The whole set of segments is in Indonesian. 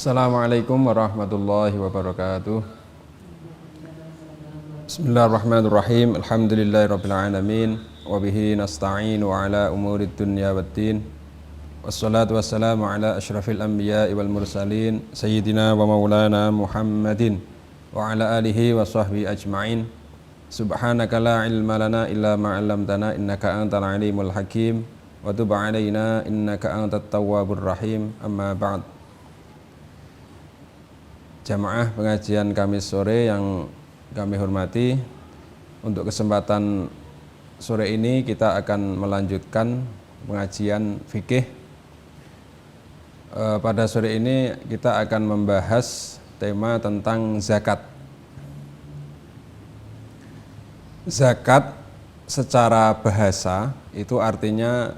Assalamualaikum warahmatullahi wabarakatuh. Bismillahirrahmanirrahim. Alhamdulillahirabbil alamin wa bihi nasta'in wa ala umurid dunya waddin. Wassalatu wassalamu ala asyrafil anbiya'i wal mursalin sayyidina wa maulana Muhammadin wa ala alihi wa sahbihi ajma'in. Subhanaka la ilma lana illa ma 'allamtana innaka antal alimul hakim wa tub 'alaina innaka antat tawwabur rahim. Amma ba'd. Jamaah pengajian Kamis sore yang kami hormati, untuk kesempatan sore ini kita akan melanjutkan pengajian fikih. Pada sore ini kita akan membahas tema tentang zakat. Zakat secara bahasa itu artinya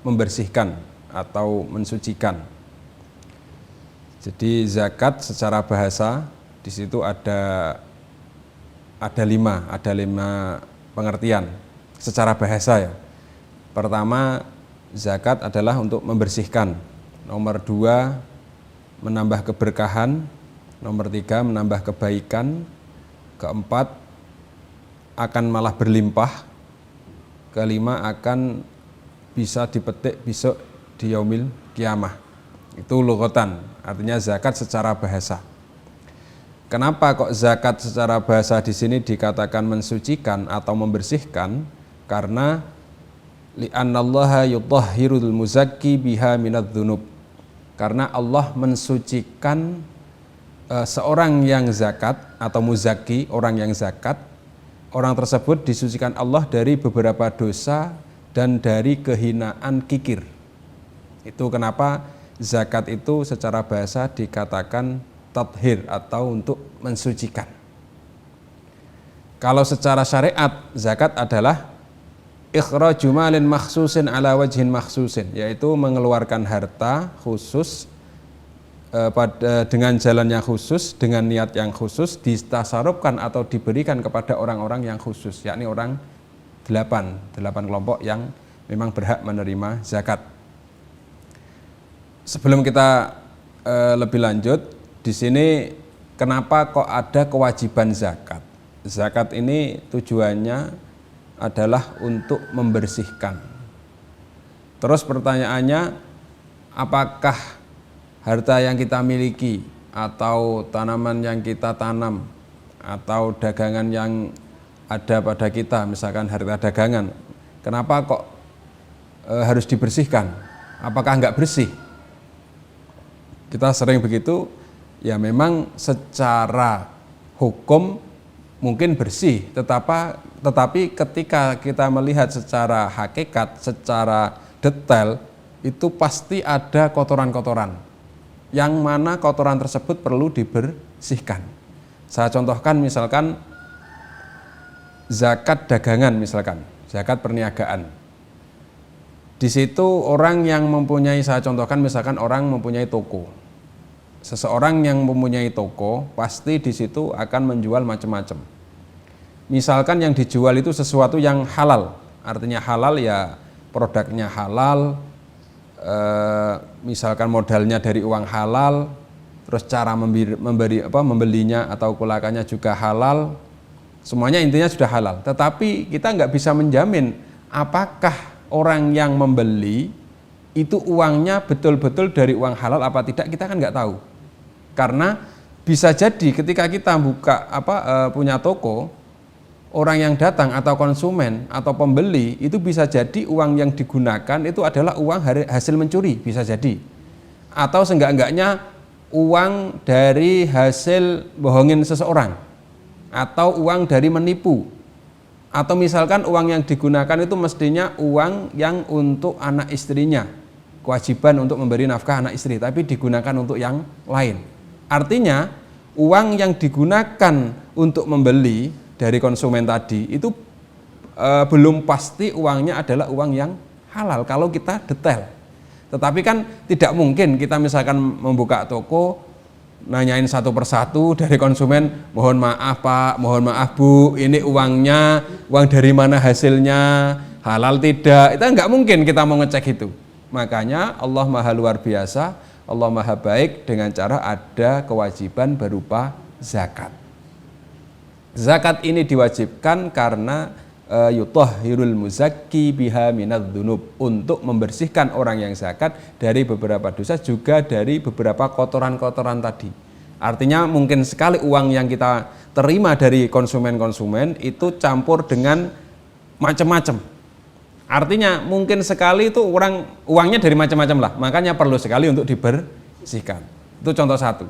membersihkan atau mensucikan. Jadi zakat secara bahasa di situ ada lima pengertian secara bahasa ya. Pertama, zakat adalah untuk membersihkan. Nomor 2, menambah keberkahan. Nomor 3, menambah kebaikan. Keempat, akan malah berlimpah. Kelima, akan bisa dipetik besok di yaumil kiamah. Itu lughatan, artinya zakat secara bahasa. Kenapa kok zakat secara bahasa di sini dikatakan mensucikan atau membersihkan? Karena li'annallaha yutahhirul muzakki biha minadz-dzunub. Karena Allah mensucikan seorang yang zakat atau muzakki, orang yang zakat, orang tersebut disucikan Allah dari beberapa dosa dan dari kehinaan kikir. Itu kenapa zakat itu secara bahasa dikatakan tathhir atau untuk mensucikan. Kalau secara syariat, zakat adalah ikhraju malin makhsusin ala wajhin makhsusin, yaitu mengeluarkan harta khusus dengan jalan yang khusus, dengan niat yang khusus, ditasarufkan atau diberikan kepada orang-orang yang khusus, yakni orang 8 kelompok yang memang berhak menerima zakat. Sebelum kita lebih lanjut, di sini kenapa kok ada kewajiban zakat? Zakat ini tujuannya adalah untuk membersihkan. Terus pertanyaannya, apakah harta yang kita miliki atau tanaman yang kita tanam atau dagangan yang ada pada kita, misalkan harta dagangan, kenapa kok harus dibersihkan? Apakah enggak bersih? Kita sering begitu, ya memang secara hukum mungkin bersih, tetapi ketika kita melihat secara hakikat, secara detail, itu pasti ada kotoran-kotoran, yang mana kotoran tersebut perlu dibersihkan. Saya contohkan misalkan zakat dagangan, misalkan zakat perniagaan. Di situ orang yang mempunyai, saya contohkan misalkan orang mempunyai toko. Seseorang yang mempunyai toko pasti di situ akan menjual macam-macam. Misalkan yang dijual itu sesuatu yang halal, artinya halal ya produknya halal, misalkan modalnya dari uang halal, terus cara membelinya atau kulakannya juga halal, semuanya intinya sudah halal. Tetapi kita nggak bisa menjamin apakah orang yang membeli itu uangnya betul-betul dari uang halal apa tidak, kita kan nggak tahu. Karena bisa jadi ketika kita punya toko, orang yang datang atau konsumen atau pembeli itu bisa jadi uang yang digunakan itu adalah uang hasil mencuri, bisa jadi. Atau seenggak-enggaknya uang dari hasil bohongin seseorang, atau uang dari menipu. Atau misalkan uang yang digunakan itu mestinya uang yang untuk anak istrinya, kewajiban untuk memberi nafkah anak istri, tapi digunakan untuk yang lain. Artinya uang yang digunakan untuk membeli dari konsumen tadi itu belum pasti uangnya adalah uang yang halal kalau kita detail. Tetapi kan tidak mungkin kita misalkan membuka toko, nanyain satu persatu dari konsumen, mohon maaf Pak, mohon maaf Bu, ini uangnya, uang dari mana hasilnya, halal tidak, itu enggak mungkin kita mau ngecek itu. Makanya Allah Maha luar biasa, Allah Maha Baik dengan cara ada kewajiban berupa zakat. Zakat ini diwajibkan karena yutahhirul muzakki biha minadz-dzunub, untuk membersihkan orang yang zakat dari beberapa dosa, juga dari beberapa kotoran-kotoran tadi. Artinya mungkin sekali uang yang kita terima dari konsumen-konsumen itu campur dengan macam-macam. Artinya mungkin sekali itu uangnya dari macam-macam lah, makanya perlu sekali untuk dibersihkan. Itu contoh satu.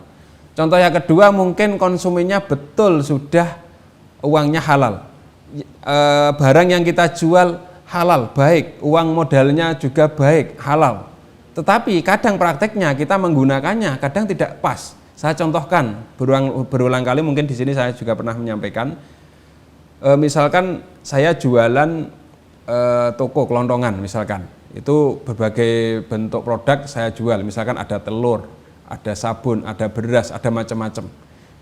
Contoh yang kedua, mungkin konsumennya betul sudah uangnya halal. Barang yang kita jual halal, baik, uang modalnya juga baik, halal. Tetapi kadang prakteknya kita menggunakannya kadang tidak pas. Saya contohkan berulang kali, mungkin di sini saya juga pernah menyampaikan. Misalkan saya jualan toko kelontongan, misalkan itu berbagai bentuk produk saya jual. Misalkan ada telur, ada sabun, ada beras, ada macam-macam.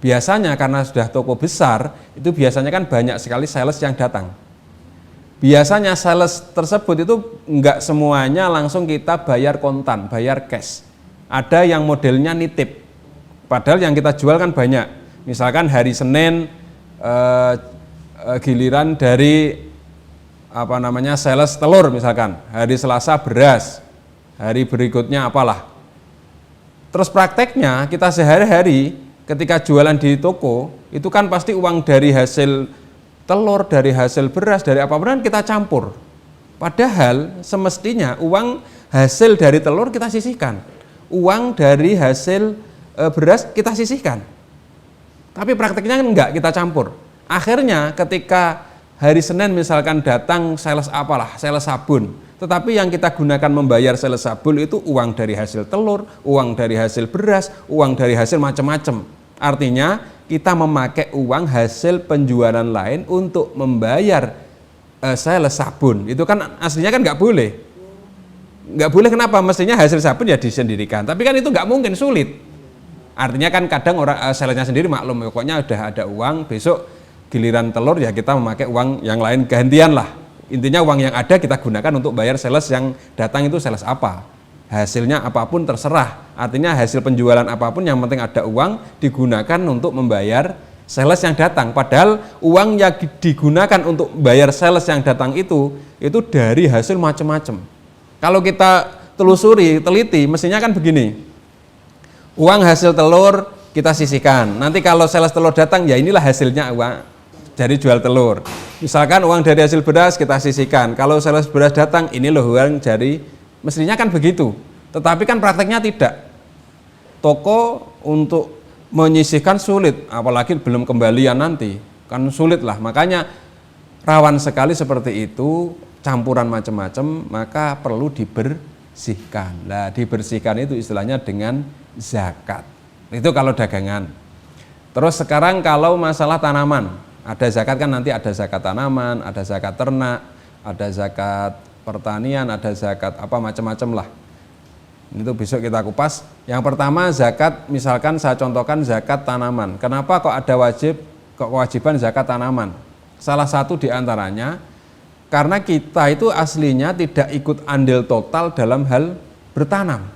Biasanya karena sudah toko besar, itu biasanya kan banyak sekali sales yang datang. Biasanya sales tersebut itu enggak semuanya langsung kita bayar kontan, bayar cash. Ada yang modelnya nitip. Padahal yang kita jual kan banyak. Misalkan hari Senin giliran dari sales telur misalkan. Hari Selasa beras. Hari berikutnya apalah. Terus prakteknya kita sehari-hari ketika jualan di toko, itu kan pasti uang dari hasil telur, dari hasil beras, dari apapun kita campur. Padahal semestinya uang hasil dari telur kita sisihkan, uang dari hasil beras kita sisihkan. Tapi prakteknya enggak, kita campur. Akhirnya ketika hari Senin misalkan datang sales apalah, sales sabun, tetapi yang kita gunakan membayar sales sabun itu uang dari hasil telur, uang dari hasil beras, uang dari hasil macam-macam. Artinya kita memakai uang hasil penjualan lain untuk membayar sales sabun. Itu kan aslinya kan nggak boleh. Nggak boleh, kenapa? Mestinya hasil sabun ya disendirikan. Tapi kan itu nggak mungkin, sulit. Artinya kan kadang orang salesnya sendiri maklum, pokoknya udah ada uang, besok giliran telur ya kita memakai uang yang lain gantian lah. Intinya uang yang ada kita gunakan untuk bayar sales yang datang, itu sales apa. Hasilnya apapun terserah. Artinya hasil penjualan apapun yang penting ada uang digunakan untuk membayar sales yang datang. Padahal uang yang digunakan untuk bayar sales yang datang itu dari hasil macam-macam. Kalau kita telusuri, teliti, mestinya kan begini. Uang hasil telur kita sisihkan. Nanti kalau sales telur datang, ya inilah hasilnya uang dari jual telur. Misalkan uang dari hasil beras kita sisihkan. Kalau sales beras datang, ini loh uang dari, mestinya kan begitu, tetapi kan prakteknya tidak. Toko untuk menyisihkan sulit, apalagi belum kembalian nanti, kan sulit lah. Makanya rawan sekali seperti itu, campuran macam-macam, maka perlu dibersihkan. Nah, dibersihkan itu istilahnya dengan zakat. Itu kalau dagangan. Terus sekarang kalau masalah tanaman, ada zakat kan, nanti ada zakat tanaman, ada zakat ternak, ada zakat pertanian, ada zakat apa macam-macam lah. Itu besok kita kupas. Yang pertama zakat, misalkan saya contohkan zakat tanaman. Kenapa kok ada kewajiban zakat tanaman? Salah satu diantaranya karena kita itu aslinya tidak ikut andil total dalam hal bertanam.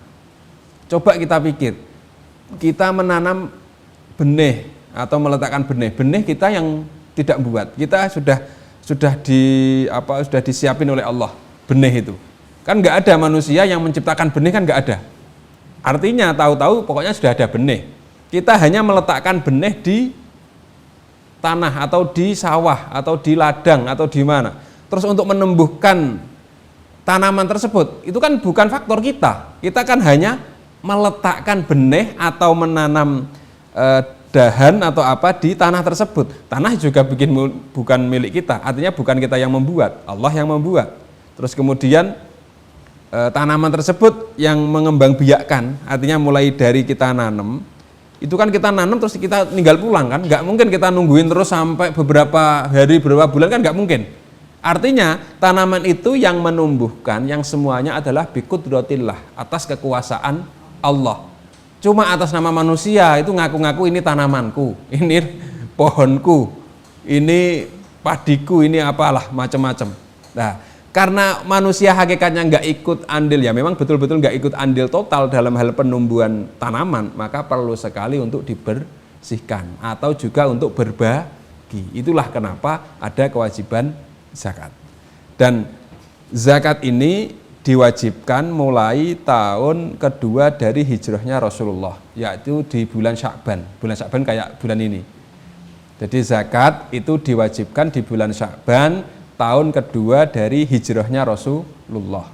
Coba kita pikir, kita menanam benih atau meletakkan benih kita yang tidak buat, kita sudah disiapin oleh Allah benih itu. Kan nggak ada manusia yang menciptakan benih, kan nggak ada. Artinya tahu-tahu pokoknya sudah ada benih. Kita hanya meletakkan benih di tanah atau di sawah atau di ladang atau di mana. Terus untuk menumbuhkan tanaman tersebut, itu kan bukan faktor kita. Kita kan hanya meletakkan benih atau menanam dahan atau apa di tanah tersebut. Tanah juga bukan milik kita, artinya bukan kita yang membuat, Allah yang membuat. Terus kemudian tanaman tersebut yang mengembangbiakkan, artinya mulai dari kita nanam, itu kan kita nanam terus kita tinggal pulang kan, nggak mungkin kita nungguin terus sampai beberapa hari, beberapa bulan, kan nggak mungkin. Artinya tanaman itu yang menumbuhkan, yang semuanya adalah biqudratillah, atas kekuasaan Allah. Cuma atas nama manusia itu ngaku-ngaku ini tanamanku, ini pohonku, ini padiku, ini apalah macam-macam. Nah, Karena manusia hakikatnya nggak ikut andil, ya memang betul-betul nggak ikut andil total dalam hal penumbuhan tanaman, maka perlu sekali untuk dibersihkan atau juga untuk berbagi. Itulah kenapa ada kewajiban zakat. Dan zakat ini diwajibkan mulai tahun kedua dari hijrahnya Rasulullah, yaitu di bulan Sya'ban. Bulan Sya'ban kayak bulan ini. Jadi zakat itu diwajibkan di bulan Sya'ban tahun kedua dari hijrahnya Rasulullah.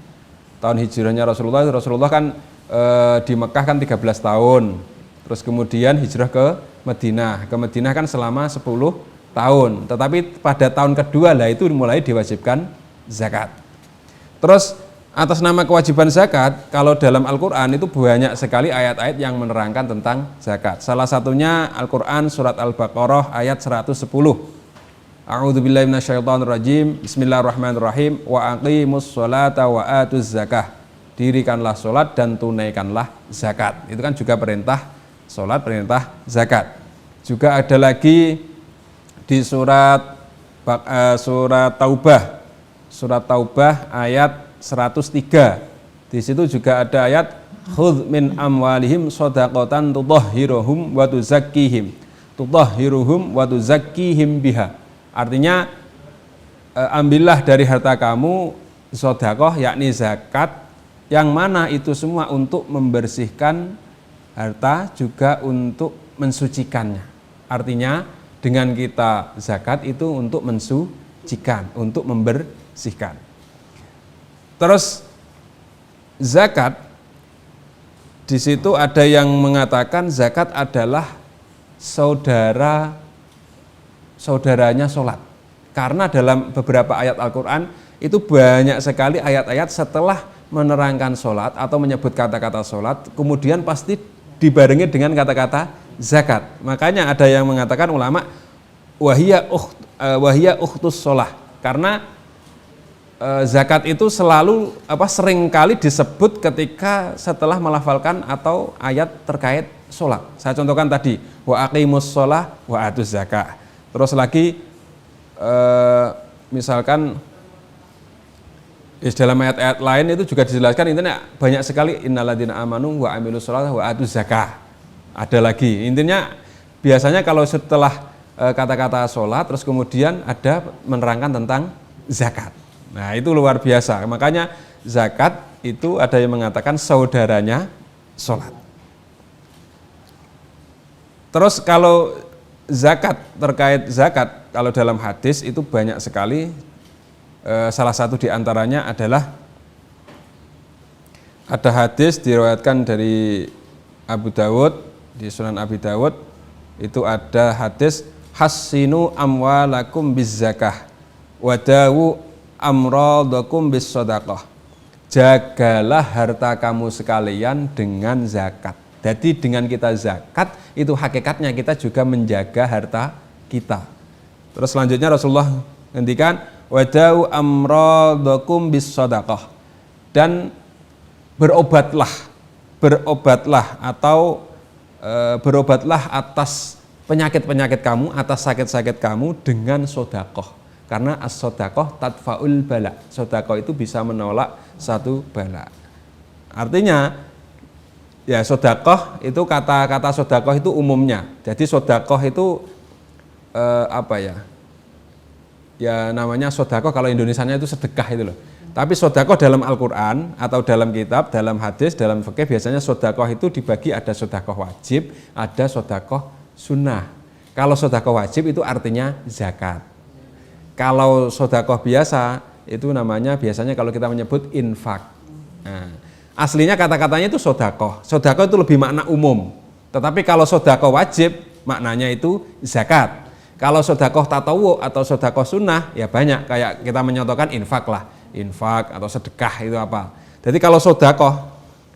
Tahun hijrahnya Rasulullah kan di Mekah kan 13 tahun. Terus kemudian hijrah ke Madinah. Ke Madinah kan selama 10 tahun. Tetapi pada tahun kedua lah itu mulai diwajibkan zakat. Terus atas nama kewajiban zakat, kalau dalam Al-Quran itu banyak sekali ayat-ayat yang menerangkan tentang zakat. Salah satunya Al-Quran surat Al-Baqarah ayat 110. A'udzubillahi minasyaitonirrajim. Bismillahirrahmanirrahim. Wa aqimus sholata wa atuz zakah. Dirikanlah sholat dan tunaikanlah zakat. Itu kan juga perintah sholat, perintah zakat. Juga ada lagi di surat Taubah. Surat Taubah ayat 103. Di situ juga ada ayat khudz min amwalihim shadaqatan tutahhiruhum wa tuzakkihim. Tutahhiruhum wa tuzakkihim biha. Artinya ambillah dari harta kamu sedekah, yakni zakat, yang mana itu semua untuk membersihkan harta juga untuk mensucikannya. Artinya dengan kita zakat itu untuk mensucikan, untuk membersihkan. Terus zakat di situ ada yang mengatakan zakat adalah saudaranya sholat. Karena dalam beberapa ayat Al-Quran itu banyak sekali ayat-ayat setelah menerangkan sholat atau menyebut kata-kata sholat, kemudian pasti dibarengi dengan kata-kata zakat. Makanya ada yang mengatakan ulama wahiyya ukhtus sholah, karena zakat itu selalu seringkali disebut ketika setelah melafalkan atau ayat terkait sholat. Saya contohkan tadi, wa aqimus sholah wa atuz zakah. Terus lagi misalkan dalam ayat-ayat lain itu juga dijelaskan, intinya banyak sekali innalladzina amanu wa amilus sholati wa atuz zakah. Ada lagi, intinya biasanya kalau setelah kata-kata sholat terus kemudian ada menerangkan tentang zakat. Nah itu luar biasa, makanya zakat itu ada yang mengatakan saudaranya sholat. Terus kalau zakat, terkait zakat, kalau dalam hadis itu banyak sekali. Salah satu diantaranya adalah ada hadis diriwayatkan dari Abu Dawud, di Sunan Abi Dawud itu ada hadis hassinu amwalakum bizzakah wadawu amradakum bis-shadaqah. Jagalah harta kamu sekalian dengan zakat. Jadi dengan kita zakat itu hakikatnya kita juga menjaga harta kita. Terus selanjutnya Rasulullah ngendikan wadau amradakum bis-shadaqah, dan berobatlah atau berobatlah atas penyakit-penyakit kamu, atas sakit-sakit kamu dengan sedekah. Karena as-shadaqah tadfaul bala. Sedekah itu bisa menolak satu bala. Artinya ya sedekah itu kata-kata sedekah itu umumnya. Jadi sedekah itu ya namanya sedekah, kalau Indonesianya itu sedekah itu loh. Tapi sedekah dalam Al-Quran atau dalam kitab, dalam hadis, dalam fikih biasanya sedekah itu dibagi, ada sedekah wajib, ada sedekah sunnah. Kalau sedekah wajib itu artinya zakat. Kalau sedekah biasa itu namanya biasanya kalau kita menyebut infak. Nah, aslinya kata-katanya itu sedekah. Sedekah itu lebih makna umum. Tetapi kalau sedekah wajib maknanya itu zakat. Kalau sedekah tatawu atau sedekah sunnah ya banyak, kayak kita menyontohkan infak lah. Infak atau sedekah itu apa. Jadi kalau sedekah,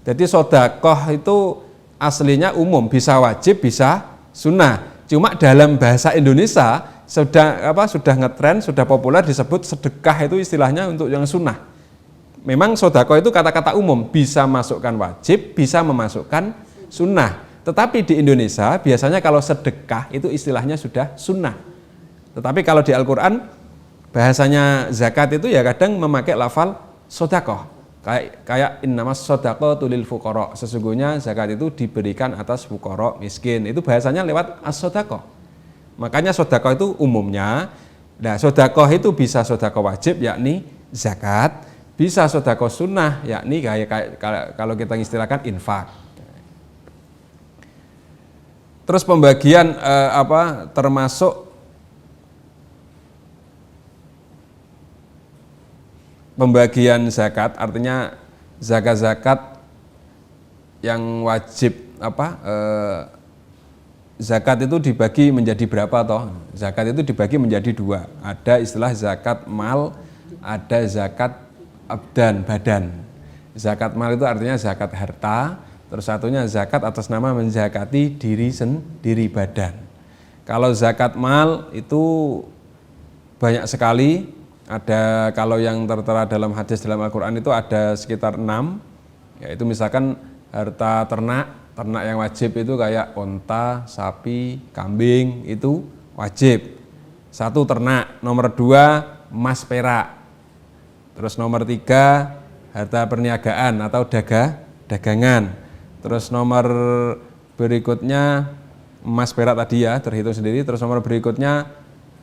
jadi sedekah itu aslinya umum, bisa wajib, bisa sunnah. Cuma dalam bahasa Indonesia sudah ngetren, sudah populer disebut sedekah, itu istilahnya untuk yang sunnah. Memang sedekah itu kata-kata umum, bisa masukkan wajib, bisa memasukkan sunnah. Tetapi di Indonesia biasanya kalau sedekah itu istilahnya sudah sunnah. Tetapi kalau di Al-Quran bahasanya zakat itu ya kadang memakai lafal sodakoh. Kayak innamas sodaqatu lil fuqara. Sesungguhnya zakat itu diberikan atas fuqara miskin. Itu bahasanya lewat as-sodaqah. Makanya sodaqah itu umumnya. Nah, sodaqah itu bisa sodaqah wajib yakni zakat, bisa sodaqah sunnah yakni kayak kalau kita istilahkan infak. Terus pembagian termasuk pembagian zakat, artinya zakat yang wajib zakat itu dibagi menjadi berapa toh? Zakat itu dibagi menjadi dua. Ada istilah zakat mal, ada zakat abdan badan. Zakat mal itu artinya zakat harta, terus satunya zakat atas nama menzakati diri sendiri badan. Kalau zakat mal itu banyak sekali. Ada kalau yang tertera dalam hadis dalam Al-Quran itu ada sekitar 6, yaitu misalkan harta ternak yang wajib itu kayak onta, sapi, kambing itu wajib. 1 ternak, nomor 2 emas perak, terus nomor 3 harta perniagaan atau dagangan, terus nomor berikutnya emas perak tadi ya terhitung sendiri, terus nomor berikutnya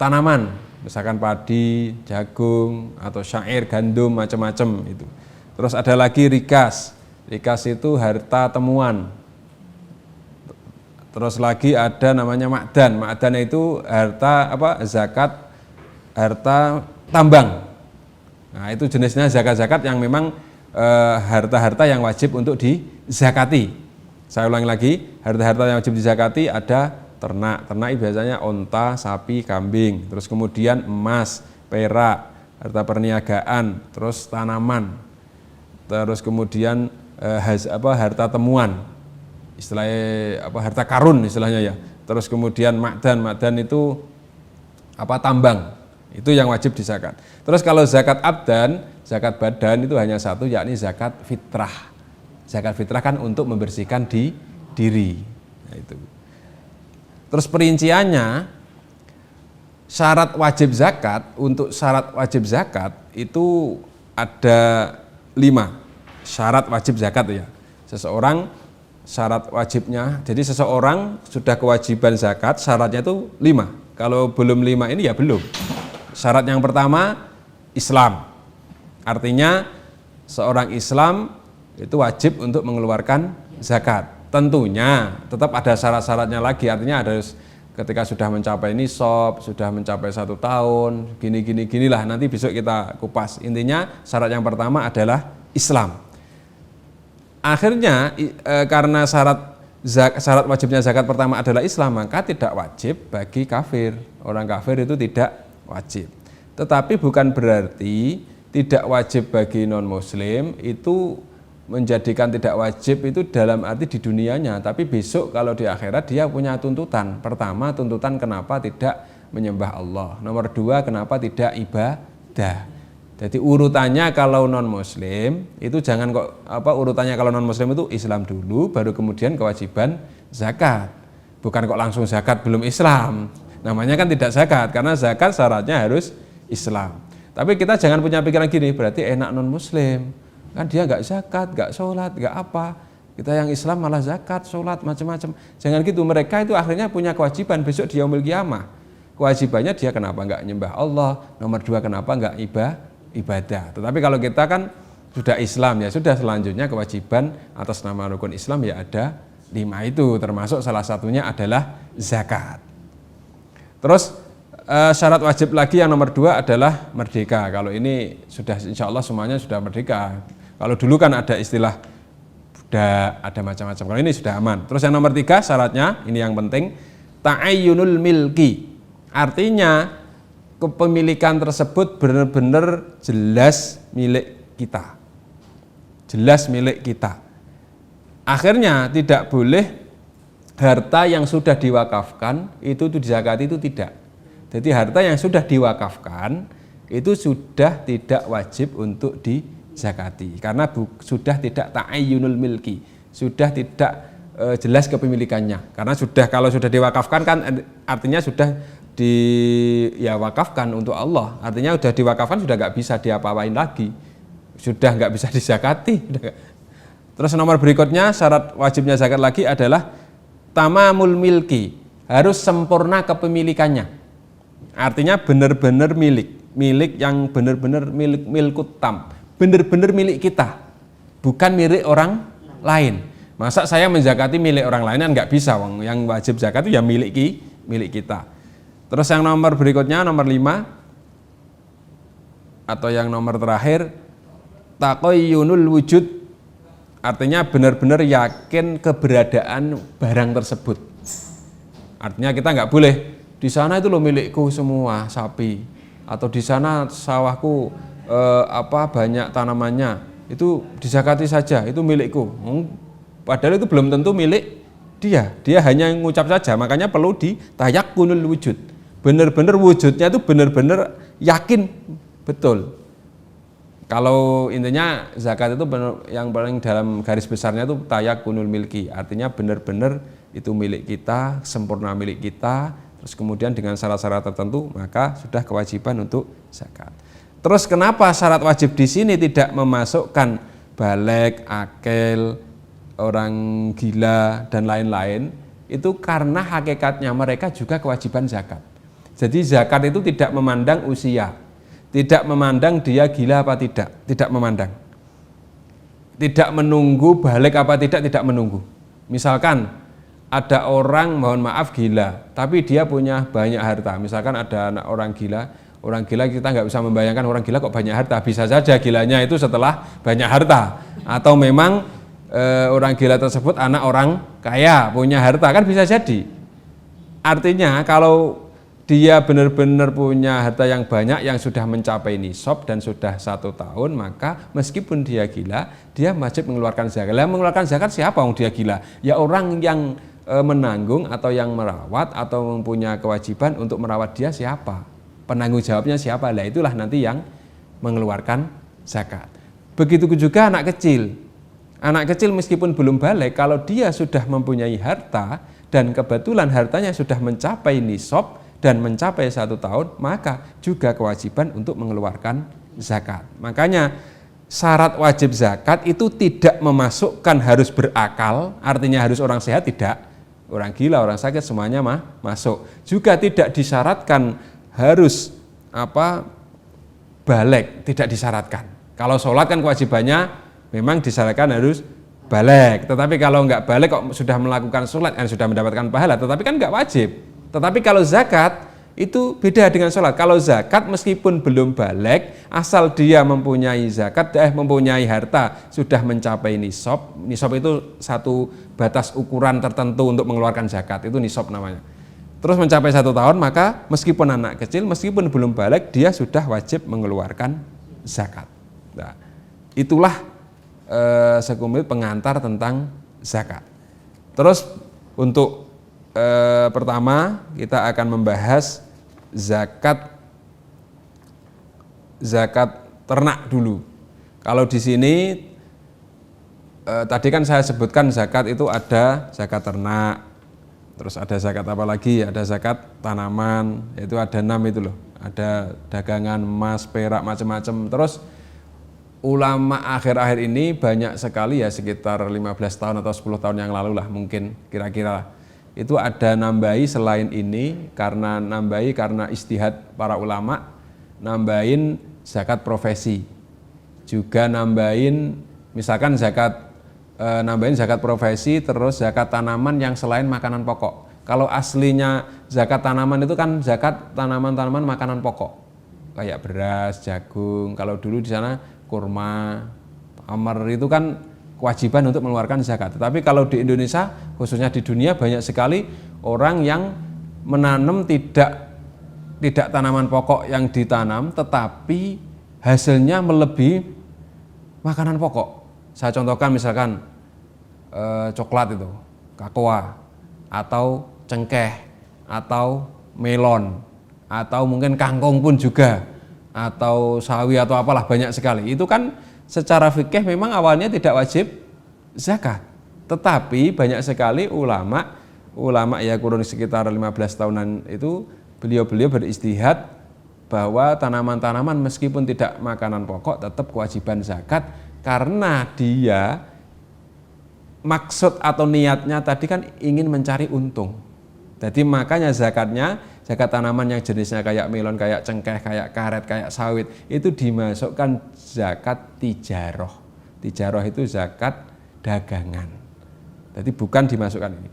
tanaman. Misalkan padi, jagung, atau syair, gandum, macam-macam itu. Terus ada lagi rikas. Rikas itu harta temuan. Terus lagi ada namanya ma'dan. Ma'dan itu zakat harta tambang. Nah, itu jenisnya zakat-zakat yang memang harta-harta yang wajib untuk dizakati. Saya ulangi lagi, harta-harta yang wajib dizakati ada ternak biasanya onta, sapi, kambing, terus kemudian emas, perak, harta perniagaan, terus tanaman, terus kemudian harta temuan, istilahnya harta karun istilahnya ya, terus kemudian ma'dan itu tambang, itu yang wajib dizakat. Terus kalau zakat abdan, zakat badan itu hanya satu, yakni zakat fitrah. Zakat fitrah kan untuk membersihkan diri. Nah, itu. Terus perinciannya, syarat wajib zakat, untuk syarat wajib zakat itu ada 5 syarat wajib zakat ya. Seseorang syarat wajibnya, jadi seseorang sudah kewajiban zakat, syaratnya itu 5. Kalau belum 5 ini ya belum. Syarat yang pertama, Islam. Artinya seorang Islam itu wajib untuk mengeluarkan zakat. Tentunya tetap ada syarat-syaratnya lagi, artinya harus ketika sudah mencapai nisab, sudah mencapai 1 tahun, ginilah, nanti besok kita kupas. Intinya syarat yang pertama adalah Islam. Akhirnya karena syarat wajibnya zakat pertama adalah Islam, maka tidak wajib bagi kafir. Orang kafir itu tidak wajib. Tetapi bukan berarti tidak wajib bagi non-muslim itu menjadikan tidak wajib itu dalam arti di dunianya, tapi besok kalau di akhirat dia punya tuntutan. Pertama, tuntutan kenapa tidak menyembah Allah. Nomor 2, kenapa tidak ibadah. Jadi urutannya kalau non muslim itu jangan urutannya kalau non muslim itu Islam dulu, baru kemudian kewajiban zakat. Bukan kok langsung zakat belum Islam. Namanya kan tidak zakat, karena zakat syaratnya harus Islam. Tapi kita jangan punya pikiran gini, berarti enak non muslim. Kan dia nggak zakat, nggak sholat, nggak apa. Kita yang Islam malah zakat, sholat, macam-macam. Jangan gitu, mereka itu akhirnya punya kewajiban besok di yaumil qiyamah. Kewajibannya dia kenapa nggak nyembah Allah, nomor 2 kenapa nggak ibadah. Tetapi kalau kita kan sudah Islam ya sudah, selanjutnya kewajiban atas nama rukun Islam ya ada 5 itu, termasuk salah satunya adalah zakat. Terus syarat wajib lagi yang nomor 2 adalah merdeka. Kalau ini sudah insya Allah semuanya sudah merdeka. Kalau dulu kan ada istilah budak, ada macam-macam. Kalau ini sudah aman. Terus yang nomor 3 syaratnya, ini yang penting, ta'ayyunul milki. Artinya kepemilikan tersebut benar-benar jelas milik kita. Jelas milik kita. Akhirnya tidak boleh harta yang sudah diwakafkan itu dizakati, itu tidak. Jadi harta yang sudah diwakafkan itu sudah tidak wajib untuk dizakati karena sudah tidak ta'ayyunul milki, sudah tidak jelas kepemilikannya. Karena kalau sudah diwakafkan kan artinya sudah ya wakafkan untuk Allah. Artinya udah diwakafkan sudah nggak bisa diapa-apain lagi, sudah nggak bisa dizakati. Terus nomor berikutnya syarat wajibnya zakat lagi adalah tamamul milki, harus sempurna kepemilikannya. Artinya benar-benar milik yang benar-benar milkut tam, benar-benar milik kita, bukan milik orang lain. Masa saya menzakati milik orang lain kan nggak bisa, yang wajib zakat itu ya milik kita. Terus yang nomor berikutnya, nomor 5 atau yang nomor terakhir, taqayyunul wujud, artinya benar-benar yakin keberadaan barang tersebut. Artinya kita nggak boleh di sana itu loh milikku semua sapi, atau di sana sawahku banyak tanamannya, itu dizakati saja, itu milikku. Padahal itu belum tentu milik dia hanya ngucap saja. Makanya perlu ditayakkunul wujud, benar-benar wujudnya itu benar-benar yakin betul. Kalau intinya zakat itu yang paling dalam garis besarnya itu tayakkunul milki, artinya benar-benar itu milik kita, sempurna milik kita. Terus kemudian dengan syarat-syarat tertentu maka sudah kewajiban untuk zakat. Terus kenapa syarat wajib di sini tidak memasukkan balik, akil, orang gila dan lain-lain? Itu karena hakikatnya mereka juga kewajiban zakat. Jadi zakat itu tidak memandang usia, tidak memandang dia gila apa tidak memandang. Tidak menunggu balik apa tidak menunggu. Misalkan ada orang, mohon maaf, gila, tapi dia punya banyak harta. Misalkan ada anak orang gila kita nggak bisa membayangkan orang gila kok banyak harta. Bisa saja gilanya itu setelah banyak harta, atau memang orang gila tersebut anak orang kaya, punya harta, kan bisa jadi. Artinya kalau dia benar-benar punya harta yang banyak, yang sudah mencapai nisab dan sudah 1 tahun, maka meskipun dia gila, dia wajib mengeluarkan zakat. Mengeluarkan zakat siapa yang dia gila? Ya orang yang menanggung atau yang merawat atau mempunyai kewajiban untuk merawat dia siapa? Penanggung jawabnya siapa? Lah itulah nanti yang mengeluarkan zakat. Begitu juga anak kecil. Anak kecil meskipun belum balik, kalau dia sudah mempunyai harta dan kebetulan hartanya sudah mencapai nisab dan mencapai 1 tahun, maka juga kewajiban untuk mengeluarkan zakat. Makanya syarat wajib zakat itu tidak memasukkan harus berakal, artinya harus orang sehat, tidak. Orang gila, orang sakit semuanya masuk. Juga tidak disyaratkan harus balik, tidak disyaratkan. Kalau sholat kan kewajibannya memang disyaratkan harus balik. Tetapi kalau nggak balik kok sudah melakukan sholat, sudah mendapatkan pahala, tetapi kan nggak wajib. Tetapi kalau zakat itu beda dengan sholat. Kalau zakat meskipun belum balik, asal dia mempunyai zakat, mempunyai harta sudah mencapai nisab. Nisab itu satu batas ukuran tertentu untuk mengeluarkan zakat, itu nisab namanya. Terus mencapai 1 tahun, maka meskipun anak kecil, meskipun belum balik, dia sudah wajib mengeluarkan zakat. Nah, itulah sekumpulan pengantar tentang zakat. Terus untuk pertama kita akan membahas zakat ternak dulu. Kalau di sini tadi kan saya sebutkan zakat itu ada zakat ternak, terus ada zakat apa lagi? Ada zakat tanaman, yaitu ada 6 itu loh. Ada dagangan emas, perak, macam-macam. Terus ulama akhir-akhir ini banyak sekali, ya sekitar 15 tahun atau 10 tahun yang lalu lah mungkin kira-kira, itu ada nambahi selain ini, karena istihad para ulama, nambahin zakat profesi, juga nambahin misalkan nambahin zakat profesi, terus zakat tanaman yang selain makanan pokok. Kalau aslinya zakat tanaman itu kan zakat tanaman-tanaman makanan pokok, kayak beras, jagung. Kalau dulu di sana kurma, tamar, itu kan kewajiban untuk mengeluarkan zakat. Tetapi kalau di Indonesia, khususnya di dunia, banyak sekali orang yang menanam tidak tanaman pokok yang ditanam, tetapi hasilnya melebihi makanan pokok. Saya contohkan misalkan coklat itu, kakoa, atau cengkeh, atau melon, atau mungkin kangkung pun juga, atau sawi atau apalah, banyak sekali. Itu kan secara fikih memang awalnya tidak wajib zakat, tetapi banyak sekali ulama ya kurun sekitar 15 tahunan itu beliau beristihad bahwa tanaman-tanaman meskipun tidak makanan pokok tetap kewajiban zakat, karena dia maksud atau niatnya tadi kan ingin mencari untung. Jadi makanya zakatnya, zakat tanaman yang jenisnya kayak melon, kayak cengkeh, kayak karet, kayak sawit, itu dimasukkan zakat tijaroh. Tijaroh itu zakat dagangan. Jadi bukan dimasukkan ini.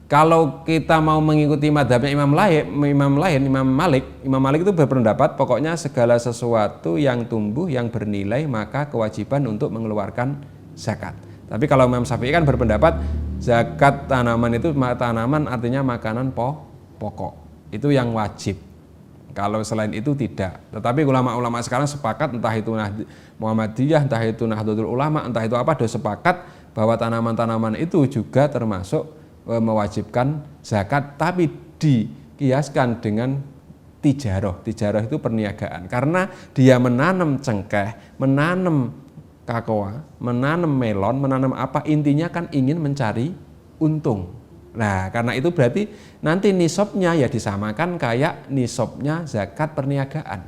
Kalau kita mau mengikuti madhabnya Imam Malik itu berpendapat pokoknya segala sesuatu yang tumbuh yang bernilai maka kewajiban untuk mengeluarkan zakat. Tapi kalau Imam Syafi'i kan berpendapat zakat tanaman itu tanaman artinya makanan pokok. Itu yang wajib. Kalau selain itu tidak. Tetapi ulama-ulama sekarang sepakat, entah itu Muhammadiyah, entah itu Nahdlatul Ulama, entah itu apa, sudah sepakat bahwa tanaman-tanaman itu juga termasuk mewajibkan zakat, tapi dikiaskan dengan tijaroh. Tijaroh itu perniagaan, karena dia menanam cengkeh, menanam kakoa, menanam melon, menanam apa, intinya kan ingin mencari untung. Nah, karena itu berarti nanti nisabnya ya disamakan kayak nisabnya zakat perniagaan.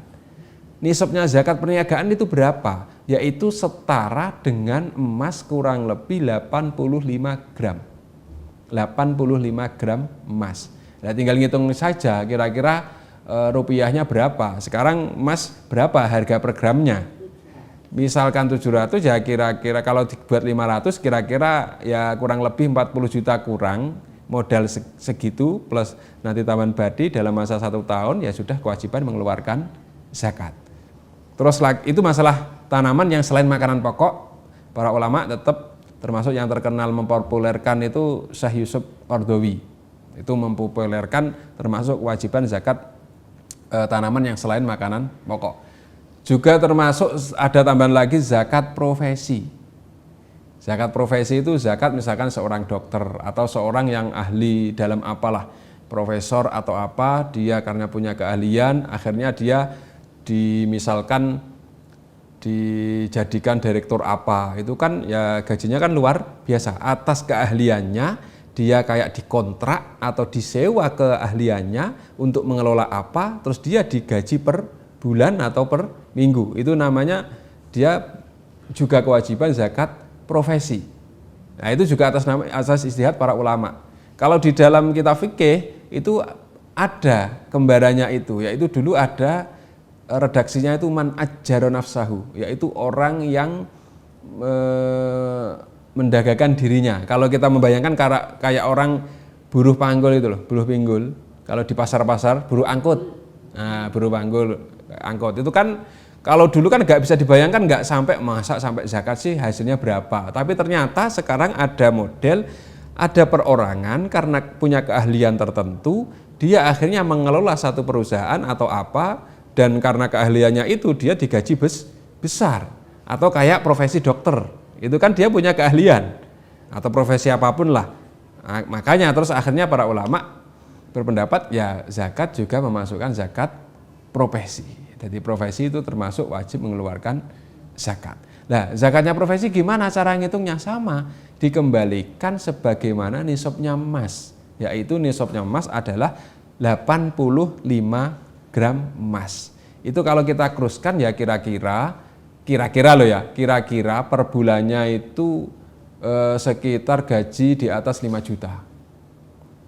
Nisabnya zakat perniagaan itu berapa? Yaitu setara dengan emas kurang lebih 85 gram. 85 gram emas. Nah, tinggal ngitung saja kira-kira rupiahnya berapa. Sekarang emas berapa harga per gramnya? Misalkan 700 ya kira-kira kalau dibuat 500 kira-kira ya kurang lebih 40 juta kurang, modal segitu plus nanti tambahan badi dalam masa 1 tahun ya sudah kewajiban mengeluarkan zakat. Terus itu masalah tanaman yang selain makanan pokok, para ulama tetap termasuk yang terkenal mempopulerkan itu Syekh Yusuf Qaradawi. Itu mempopulerkan termasuk kewajiban zakat tanaman yang selain makanan pokok. Juga termasuk ada tambahan lagi zakat profesi. Zakat profesi itu zakat misalkan seorang dokter atau seorang yang ahli dalam apalah, profesor atau apa, dia karena punya keahlian akhirnya dia misalkan dijadikan direktur apa, itu kan ya gajinya kan luar biasa. Atas keahliannya dia kayak dikontrak atau disewa keahliannya untuk mengelola apa, terus dia digaji per bulan atau per minggu. Itu namanya dia juga kewajiban zakat profesi. Nah, itu juga atas ijtihad para ulama. Kalau di dalam kitab fikih itu ada kembarannya itu, yaitu dulu ada redaksinya itu man ajjara nafsahu, yaitu orang yang mendagangkan dirinya. Kalau kita membayangkan kayak orang buruh panggul itu loh, buruh pinggul. Kalau di pasar-pasar buruh angkut. Nah, buruh panggul angkut itu kan kalau dulu kan nggak bisa dibayangkan, nggak sampai masa sampai zakat sih hasilnya berapa. Tapi ternyata sekarang ada model, ada perorangan karena punya keahlian tertentu, dia akhirnya mengelola satu perusahaan atau apa, dan karena keahliannya itu dia digaji besar. Atau kayak profesi dokter, itu kan dia punya keahlian, atau profesi apapun lah. Nah, makanya terus akhirnya para ulama berpendapat ya zakat juga memasukkan zakat profesi. Jadi profesi itu termasuk wajib mengeluarkan zakat. Nah, zakatnya profesi gimana cara ngitungnya? Sama, dikembalikan sebagaimana nisabnya emas. Yaitu nisabnya emas adalah 85 gram emas. Itu kalau kita kruskan ya kira-kira loh ya, kira-kira per bulannya itu sekitar gaji di atas 5 juta.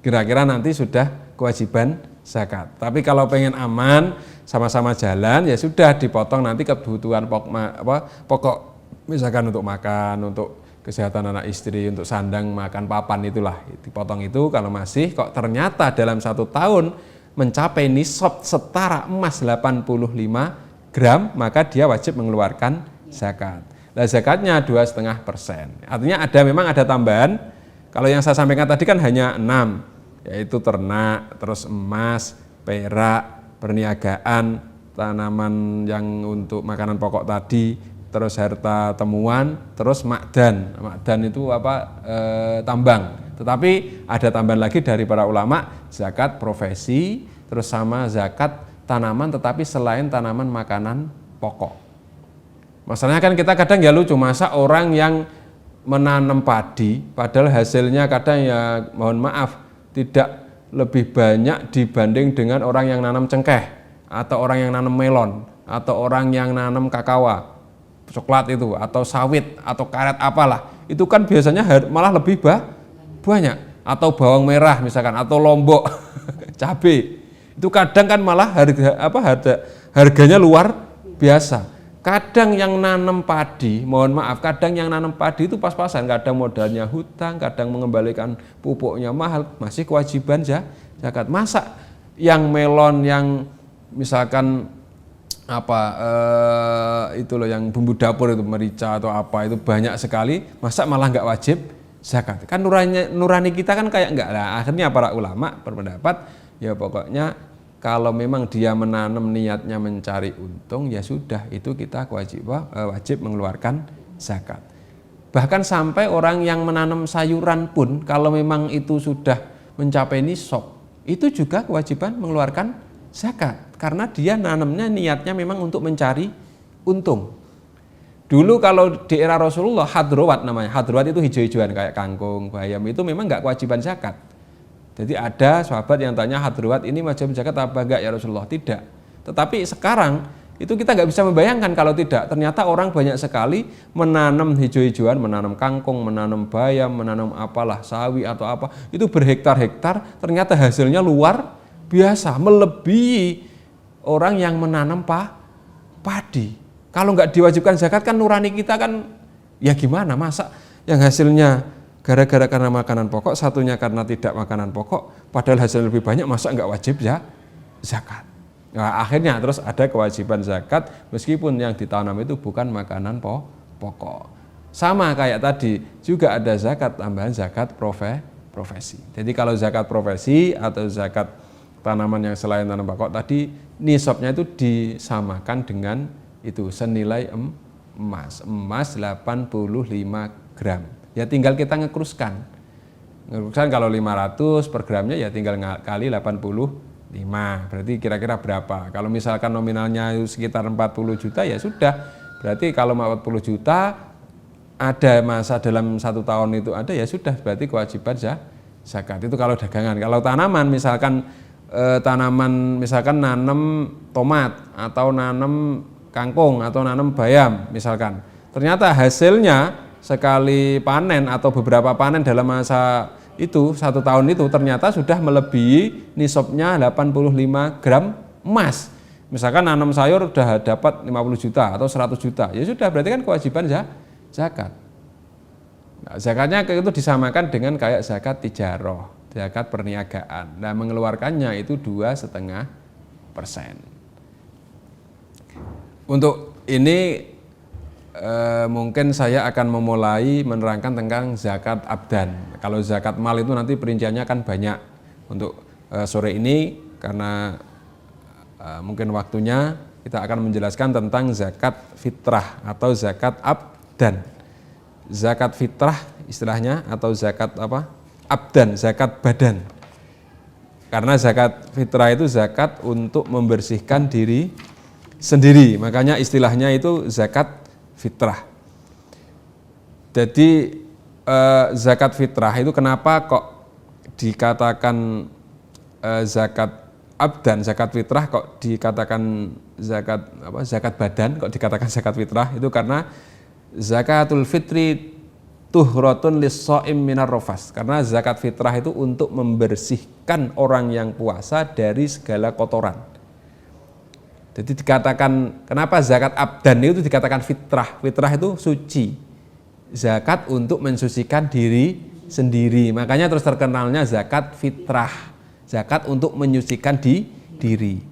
Kira-kira nanti sudah kewajiban zakat. Tapi kalau pengen aman, sama-sama jalan, ya sudah dipotong nanti kebutuhan pokok misalkan untuk makan, untuk kesehatan anak istri, untuk sandang, makan, papan, itulah dipotong itu. Kalau masih kok ternyata dalam 1 tahun mencapai nisab setara emas 85 gram, maka dia wajib mengeluarkan zakat. Nah, zakatnya 2,5%. Artinya memang ada tambahan. Kalau yang saya sampaikan tadi kan hanya 6, yaitu ternak, terus emas, perak, perniagaan, tanaman yang untuk makanan pokok tadi, terus harta temuan, terus makdan. Makdan itu tambang. Tetapi ada tambahan lagi dari para ulama, zakat profesi, terus sama zakat tanaman tetapi selain tanaman makanan pokok. Masalahnya kan kita kadang ya lucu, masa orang yang menanam padi padahal hasilnya kadang ya mohon maaf tidak lebih banyak dibanding dengan orang yang nanam cengkeh, atau orang yang nanam melon, atau orang yang nanam kakawa, coklat itu, atau sawit, atau karet apalah. Itu kan biasanya malah lebih banyak. Atau bawang merah misalkan, atau lombok, cabai. Itu kadang kan malah harganya luar biasa. Kadang yang nanam padi, mohon maaf, kadang yang nanam padi itu pas-pasan, kadang modalnya hutang, kadang mengembalikan pupuknya mahal, masih kewajiban zakat. Masa yang melon, yang misalkan itu loh, yang bumbu dapur itu, merica atau apa itu banyak sekali, masa malah nggak wajib zakat? Kan nurani kita kan kayak enggak lah. Akhirnya para ulama berpendapat ya pokoknya kalau memang dia menanam niatnya mencari untung, ya sudah, itu kita wajib mengeluarkan zakat. Bahkan sampai orang yang menanam sayuran pun, kalau memang itu sudah mencapai nisab, itu juga kewajiban mengeluarkan zakat. Karena dia nanamnya niatnya memang untuk mencari untung. Dulu kalau di era Rasulullah, hadrowat namanya. Hadrowat itu hijau-hijauan kayak kangkung, bayam, itu memang enggak kewajiban zakat. Jadi ada sahabat yang tanya, hadrowat ini wajib zakat apa enggak ya Rasulullah? Tidak. Tetapi sekarang itu kita nggak bisa membayangkan kalau tidak. Ternyata orang banyak sekali menanam hijau-hijauan, menanam kangkung, menanam bayam, menanam apalah, sawi atau apa. Itu berhektar-hektar, ternyata hasilnya luar biasa, melebihi orang yang menanam padi. Kalau nggak diwajibkan zakat kan nurani kita kan ya gimana, masa yang hasilnya gara-gara karena makanan pokok, satunya karena tidak makanan pokok, padahal hasilnya lebih banyak, masa nggak wajib zakat. Nah, akhirnya terus ada kewajiban zakat meskipun yang ditanam itu bukan makanan pokok. Sama kayak tadi, juga ada zakat tambahan, zakat profesi. Jadi kalau zakat profesi atau zakat tanaman yang selain tanam pokok tadi, nisabnya itu disamakan dengan itu senilai emas 85 gram. Ya tinggal kita ngekruskan kalau 500 per gramnya ya tinggal kali 85, berarti kira-kira berapa. Kalau misalkan nominalnya sekitar 40 juta ya sudah, berarti kalau 40 juta ada masa dalam 1 tahun itu ada, ya sudah, berarti kewajiban zakat. Itu kalau dagangan. Kalau tanaman misalkan misalkan nanam tomat atau nanam kangkung atau nanam bayam misalkan, ternyata hasilnya sekali panen atau beberapa panen dalam masa itu 1 tahun itu ternyata sudah melebihi nisabnya 85 gram emas. Misalkan nanam sayur sudah dapat 50 juta atau 100 juta, ya sudah, berarti kan kewajiban zakat. Nah, zakatnya itu disamakan dengan kayak zakat tijaroh, zakat perniagaan. Nah, mengeluarkannya itu 2,5%. Untuk ini mungkin saya akan memulai menerangkan tentang zakat abdan. Kalau zakat mal itu nanti perinciannya kan banyak. Untuk sore ini karena mungkin waktunya, kita akan menjelaskan tentang zakat fitrah atau zakat abdan. Zakat fitrah istilahnya, atau zakat abdan, zakat badan. Karena zakat fitrah itu zakat untuk membersihkan diri sendiri, makanya istilahnya itu zakat fitrah. Jadi zakat fitrah itu kenapa kok dikatakan zakat abdan, zakat fitrah kok dikatakan zakat badan, kok dikatakan zakat fitrah, itu karena zakatul fitri tuhratun lis-shaim minar rafas. Karena zakat fitrah itu untuk membersihkan orang yang puasa dari segala kotoran. Jadi dikatakan, kenapa zakat abdan itu dikatakan fitrah? Fitrah itu suci. Zakat untuk mensucikan diri sendiri. Makanya terus terkenalnya zakat fitrah. Zakat untuk menyucikan diri.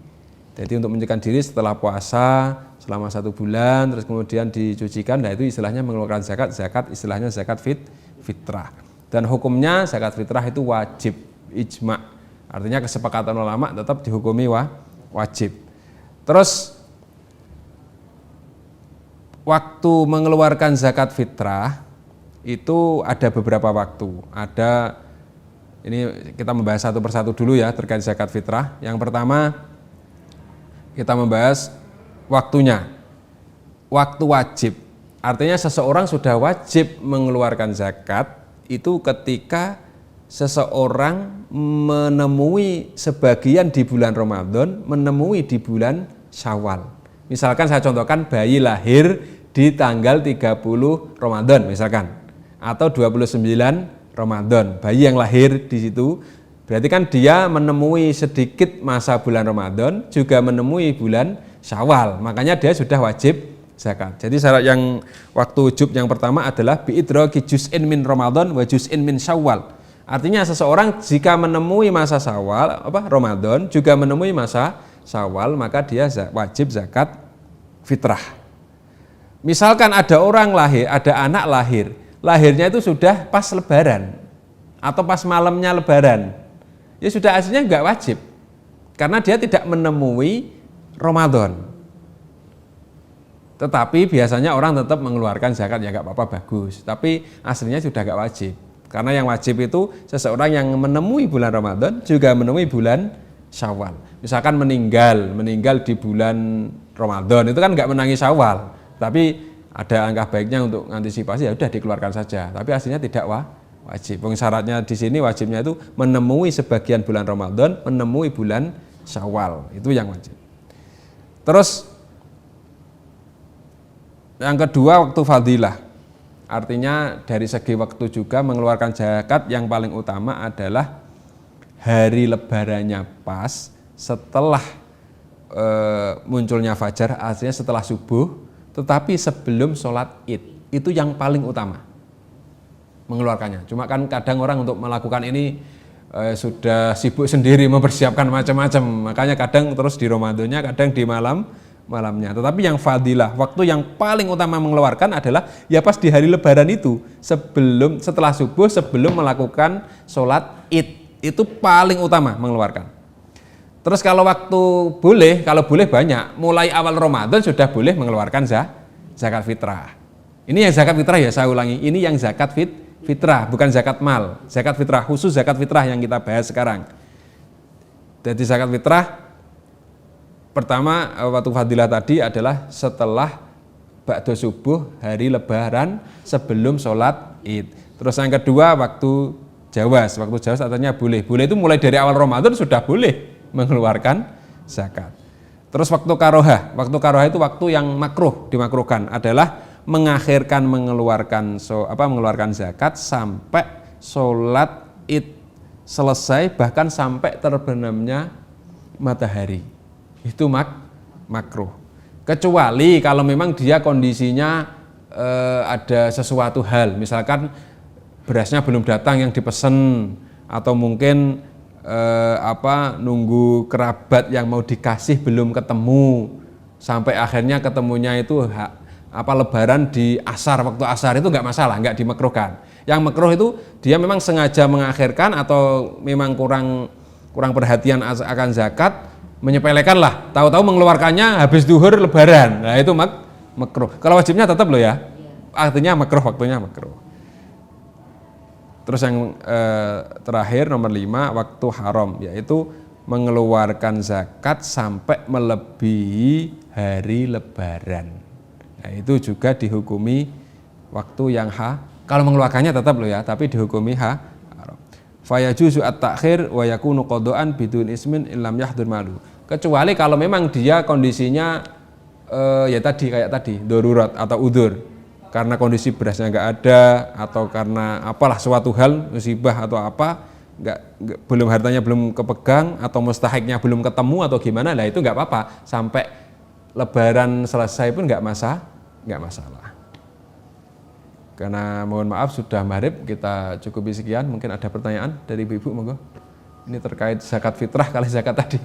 Jadi untuk menyucikan diri setelah puasa selama 1 bulan, terus kemudian dicucikan, nah itu istilahnya mengeluarkan zakat. Zakat istilahnya zakat fitrah. Dan hukumnya zakat fitrah itu wajib, ijma. Artinya kesepakatan ulama tetap dihukumi wajib. Terus waktu mengeluarkan zakat fitrah itu ada beberapa waktu. Ini kita membahas satu persatu dulu ya terkait zakat fitrah. Yang pertama kita membahas waktunya. Waktu wajib. Artinya seseorang sudah wajib mengeluarkan zakat itu ketika seseorang menemui sebagian di bulan Ramadan, menemui di bulan Syawal. Misalkan saya contohkan bayi lahir di tanggal 30 Ramadan misalkan, atau 29 Ramadan, bayi yang lahir di situ, berarti kan dia menemui sedikit masa bulan Ramadan, juga menemui bulan Syawal, makanya dia sudah wajib zakat. Jadi syarat yang waktu wujub yang pertama adalah biidraki juz'in min Ramadan wa juz'in min Syawal. Artinya seseorang jika menemui masa Syawal, Ramadan, juga menemui masa Syawal, maka dia wajib zakat fitrah. Misalkan ada orang lahir, ada anak lahir, lahirnya itu sudah pas lebaran atau pas malamnya lebaran, ya sudah aslinya enggak wajib karena dia tidak menemui Ramadan. Tetapi biasanya orang tetap mengeluarkan zakat, ya enggak apa-apa, bagus, tapi aslinya sudah enggak wajib. Karena yang wajib itu seseorang yang menemui bulan Ramadan juga menemui bulan Syawal. Misalkan meninggal di bulan Ramadan, itu kan enggak menangi Syawal, tapi ada angka baiknya untuk antisipasi, ya udah dikeluarkan saja. Tapi aslinya tidak wajib. Syaratnya di sini wajibnya itu menemui sebagian bulan Ramadan, menemui bulan Syawal, itu yang wajib. Terus yang kedua waktu fadilah. Artinya dari segi waktu juga mengeluarkan zakat yang paling utama adalah hari lebarannya pas setelah munculnya fajar, artinya setelah subuh, tetapi sebelum sholat id, itu yang paling utama mengeluarkannya. Cuma kan kadang orang untuk melakukan ini sudah sibuk sendiri mempersiapkan macam-macam, makanya kadang terus di Ramadannya, kadang di malamnya. Tetapi yang fadilah, waktu yang paling utama mengeluarkan adalah ya pas di hari lebaran itu, setelah subuh, sebelum melakukan sholat id, itu paling utama mengeluarkan. Terus kalau waktu kalau boleh banyak, mulai awal Ramadan sudah boleh mengeluarkan zakat fitrah. Ini yang zakat fitrah, ya saya ulangi, ini yang zakat fitrah, bukan zakat mal. Zakat fitrah, khusus zakat fitrah yang kita bahas sekarang. Jadi zakat fitrah pertama waktu fadilah tadi adalah setelah ba'da subuh hari lebaran sebelum sholat id. Terus yang kedua waktu jawas artinya boleh itu mulai dari awal Ramadan sudah boleh mengeluarkan zakat. Terus waktu karohah itu waktu yang dimakruhkan adalah mengakhirkan mengeluarkan zakat sampai sholat id selesai, bahkan sampai terbenamnya matahari. Itu makruh. Kecuali kalau memang dia kondisinya ada sesuatu hal, misalkan berasnya belum datang yang dipesan, atau mungkin nunggu kerabat yang mau dikasih belum ketemu, sampai akhirnya ketemunya itu lebaran di waktu asar, itu enggak masalah, enggak dimakruhkan. Yang makruh itu dia memang sengaja mengakhirkan atau memang kurang perhatian akan zakat, menyepelekan lah, tahu-tahu mengeluarkannya habis duhur lebaran. Nah itu makruh. Kalau wajibnya tetap loh ya. Artinya makruh, waktunya makruh. Terus yang terakhir nomor 5 waktu haram, yaitu mengeluarkan zakat sampai melebihi hari lebaran. Nah, itu juga dihukumi waktu yang kalau mengeluarkannya tetap loh ya, tapi dihukumi haram. Fayajuzu at-takhir wa yakunu qadaan bidun ismin illam yahdur malu. Kecuali kalau memang dia kondisinya kayak tadi darurat atau udzur. Karena kondisi berasnya nggak ada, atau karena apalah suatu hal, musibah atau apa, belum hartanya belum kepegang, atau mustahiknya belum ketemu atau gimana, lah itu nggak apa-apa, sampai lebaran selesai pun nggak masalah. Karena mohon maaf sudah maghrib, kita cukupi sekian. Mungkin ada pertanyaan dari ibu-ibu, monggo. Ini terkait zakat fitrah kali zakat tadi.